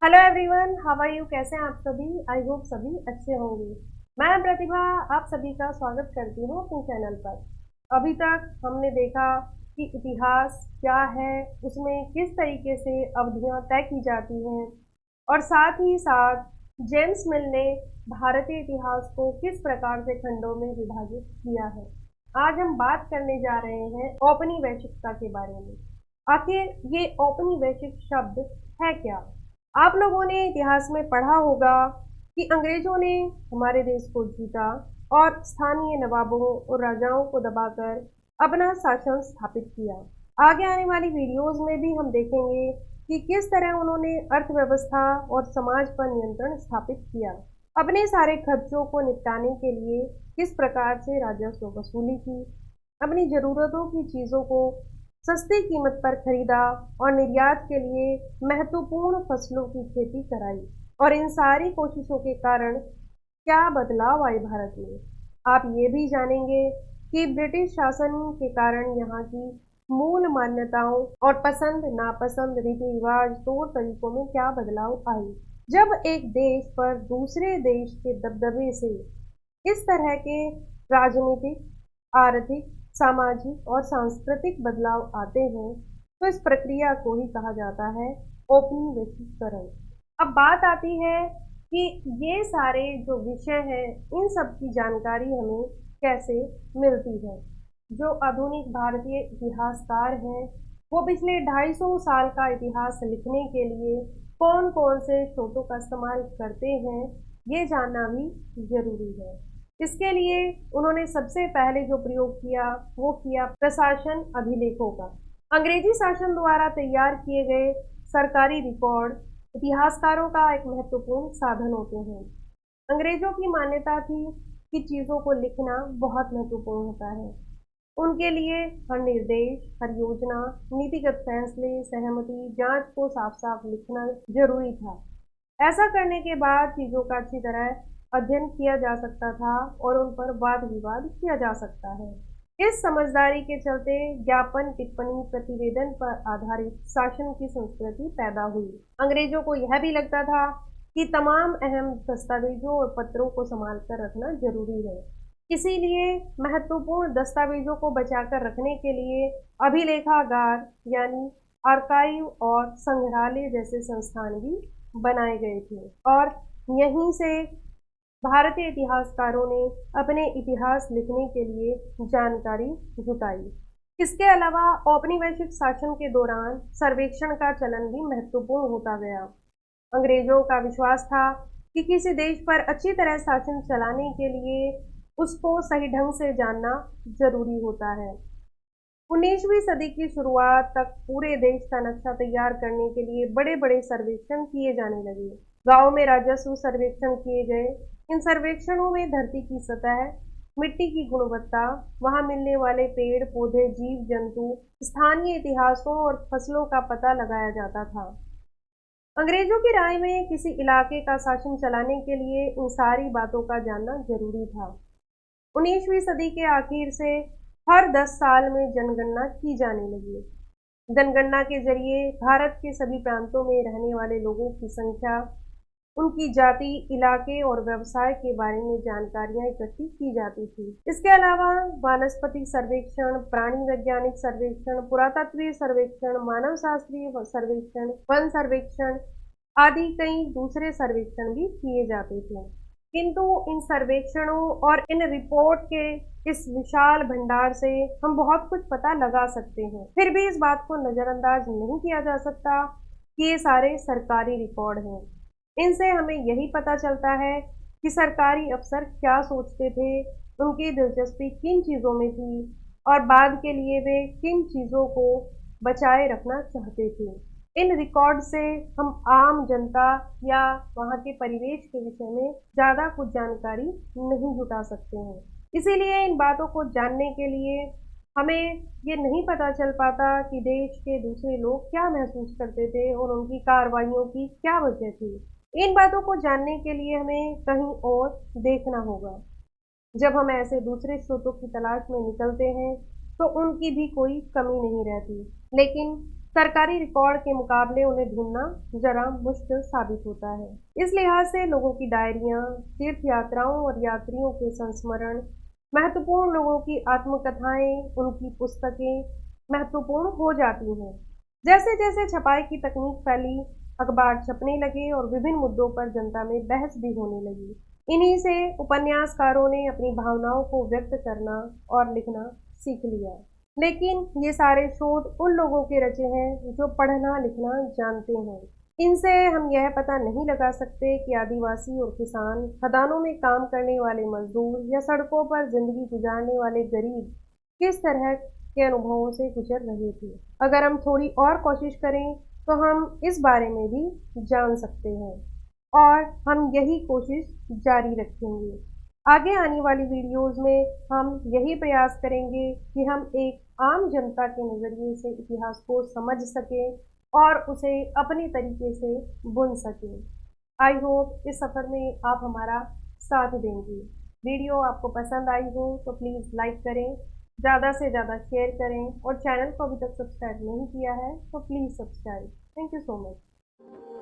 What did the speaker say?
Hello everyone, how are you? कैसे हैं आप सभी? आई होप सभी अच्छे होंगे। मैं प्रतिभा आप सभी का स्वागत करती हूँ अपने चैनल पर। अभी तक हमने देखा कि इतिहास क्या है, उसमें किस तरीके से अवधियाँ तय की जाती हैं और साथ ही साथ जेम्स मिल ने भारतीय इतिहास को किस प्रकार से खंडों में विभाजित किया है। आज हम बात करने जा रहे हैं औपनिवेशिकता के बारे में। आखिर ये औपनिवेशिक शब्द है क्या? आप लोगों ने इतिहास में पढ़ा होगा कि अंग्रेजों ने हमारे देश को जीता और स्थानीय नवाबों और राजाओं को दबाकर अपना शासन स्थापित किया। आगे आने वाली वीडियोस में भी हम देखेंगे कि किस तरह उन्होंने अर्थव्यवस्था और समाज पर नियंत्रण स्थापित किया। अपने सारे खर्चों को निपटाने के लिए किस प्रकार से राजस्व वसूली की, अपनी ज़रूरतों की चीज़ों को सस्ती कीमत पर खरीदा और निर्यात के लिए महत्वपूर्ण फसलों की खेती कराई। और इन सारी कोशिशों के कारण क्या बदलाव आए भारत में, आप ये भी जानेंगे कि ब्रिटिश शासन के कारण यहाँ की मूल मान्यताओं और पसंद नापसंद रीति रिवाज तौर तरीकों में क्या बदलाव आए। जब एक देश पर दूसरे देश के दबदबे से इस तरह के राजनीतिक, आर्थिक, सामाजिक और सांस्कृतिक बदलाव आते हैं, तो इस प्रक्रिया को ही कहा जाता है औपनिवेशीकरण। अब बात आती है कि ये सारे जो विषय हैं, इन सब की जानकारी हमें कैसे मिलती है। जो आधुनिक भारतीय इतिहासकार हैं, वो पिछले 250 साल का इतिहास लिखने के लिए कौन कौन से स्रोतों का इस्तेमाल करते हैं, ये जानना भी जरूरी है। इसके लिए उन्होंने सबसे पहले जो प्रयोग किया वो किया प्रशासन अभिलेखों का। अंग्रेजी शासन द्वारा तैयार किए गए सरकारी रिकॉर्ड इतिहासकारों का एक महत्वपूर्ण साधन होते हैं। अंग्रेजों की मान्यता थी कि चीज़ों को लिखना बहुत महत्वपूर्ण होता है। उनके लिए हर निर्देश, हर योजना, नीतिगत फैसले, सहमति, जांच को साफ साफ लिखना जरूरी था। ऐसा करने के बाद चीज़ों का अच्छी तरह अध्ययन किया जा सकता था और उन पर वाद विवाद किया जा सकता है। इस समझदारी के चलते ज्ञापन, टिप्पणी, प्रतिवेदन पर आधारित शासन की संस्कृति पैदा हुई। अंग्रेजों को यह भी लगता था कि तमाम अहम दस्तावेजों और पत्रों को संभाल कर रखना जरूरी है। इसीलिए महत्वपूर्ण दस्तावेजों को बचाकर रखने के लिए अभिलेखागार यानी आर्काइव और संग्रहालय जैसे संस्थान भी बनाए गए थे और यहीं से भारतीय इतिहासकारों ने अपने इतिहास लिखने के लिए जानकारी जुटाई। इसके अलावा औपनिवेशिक शासन के दौरान सर्वेक्षण का चलन भी महत्वपूर्ण होता गया। अंग्रेजों का विश्वास था कि किसी देश पर अच्छी तरह शासन चलाने के लिए उसको सही ढंग से जानना जरूरी होता है। 19वीं सदी की शुरुआत तक पूरे देश का नक्शा तैयार करने के लिए बड़े बड़े सर्वेक्षण किए जाने लगे। गांव में राजस्व सर्वेक्षण किए गए। इन सर्वेक्षणों में धरती की सतह, मिट्टी की गुणवत्ता, वहां मिलने वाले पेड़ पौधे, जीव जंतु, स्थानीय इतिहासों और फसलों का पता लगाया जाता था। अंग्रेजों की राय में किसी इलाके का शासन चलाने के लिए इन सारी बातों का जानना जरूरी था। 19वीं सदी के आखिर से हर 10 साल में जनगणना की जाने लगी। जनगणना के जरिए भारत के सभी प्रांतों में रहने वाले लोगों की संख्या, उनकी जाति, इलाके और व्यवसाय के बारे में जानकारियां इकट्ठी की जाती थी। इसके अलावा वानस्पतिक सर्वेक्षण, प्राणी वैज्ञानिक सर्वेक्षण, पुरातत्वीय सर्वेक्षण, मानव शास्त्रीय सर्वेक्षण, वन सर्वेक्षण आदि कई दूसरे सर्वेक्षण भी किए जाते थे। किंतु इन सर्वेक्षणों और इन रिपोर्ट के इस विशाल भंडार से हम बहुत कुछ पता लगा सकते हैं। फिर भी इस बात को नजरअंदाज नहीं किया जा सकता कि ये सारे सरकारी रिकॉर्ड हैं। इनसे हमें यही पता चलता है कि सरकारी अफसर क्या सोचते थे, उनकी दिलचस्पी किन चीज़ों में थी और बाद के लिए वे किन चीज़ों को बचाए रखना चाहते थे। इन रिकॉर्ड से हम आम जनता या वहाँ के परिवेश के विषय में ज़्यादा कुछ जानकारी नहीं जुटा सकते हैं। इसीलिए इन बातों को जानने के लिए हमें ये नहीं पता चल पाता कि देश के दूसरे लोग क्या महसूस करते थे और उनकी कार्रवाइयों की क्या वजह थी। इन बातों को जानने के लिए हमें कहीं और देखना होगा। जब हम ऐसे दूसरे स्रोतों की तलाश में निकलते हैं तो उनकी भी कोई कमी नहीं रहती। लेकिन सरकारी रिकॉर्ड के मुकाबले उन्हें ढूंढना जरा मुश्किल साबित होता है। इस लिहाज से लोगों की डायरियां, तीर्थ यात्राओं और यात्रियों के संस्मरण, महत्वपूर्ण लोगों की आत्मकथाएं, उनकी पुस्तकें महत्वपूर्ण हो जाती हैं। जैसे जैसे छपाई की तकनीक फैली, अखबार छपने लगे और विभिन्न मुद्दों पर जनता में बहस भी होने लगी। इन्हीं से उपन्यासकारों ने अपनी भावनाओं को व्यक्त करना और लिखना सीख लिया। लेकिन ये सारे शोध उन लोगों के रचे हैं जो पढ़ना लिखना जानते हैं। इनसे हम यह पता नहीं लगा सकते कि आदिवासी और किसान, खदानों में काम करने वाले मजदूर या सड़कों पर जिंदगी गुजारने वाले गरीब किस तरह के अनुभवों से गुजर रहे थे। अगर हम थोड़ी और कोशिश करें तो हम इस बारे में भी जान सकते हैं, और हम यही कोशिश जारी रखेंगे। आगे आने वाली वीडियोस में हम यही प्रयास करेंगे कि हम एक आम जनता के नज़रिए से इतिहास को समझ सकें और उसे अपने तरीके से बुन सकें। आई होप इस सफ़र में आप हमारा साथ देंगे। वीडियो आपको पसंद आई हो तो प्लीज़ लाइक करें, ज़्यादा से ज़्यादा शेयर करें और चैनल को अभी तक सब्सक्राइब नहीं किया है तो please subscribe. Thank you so much.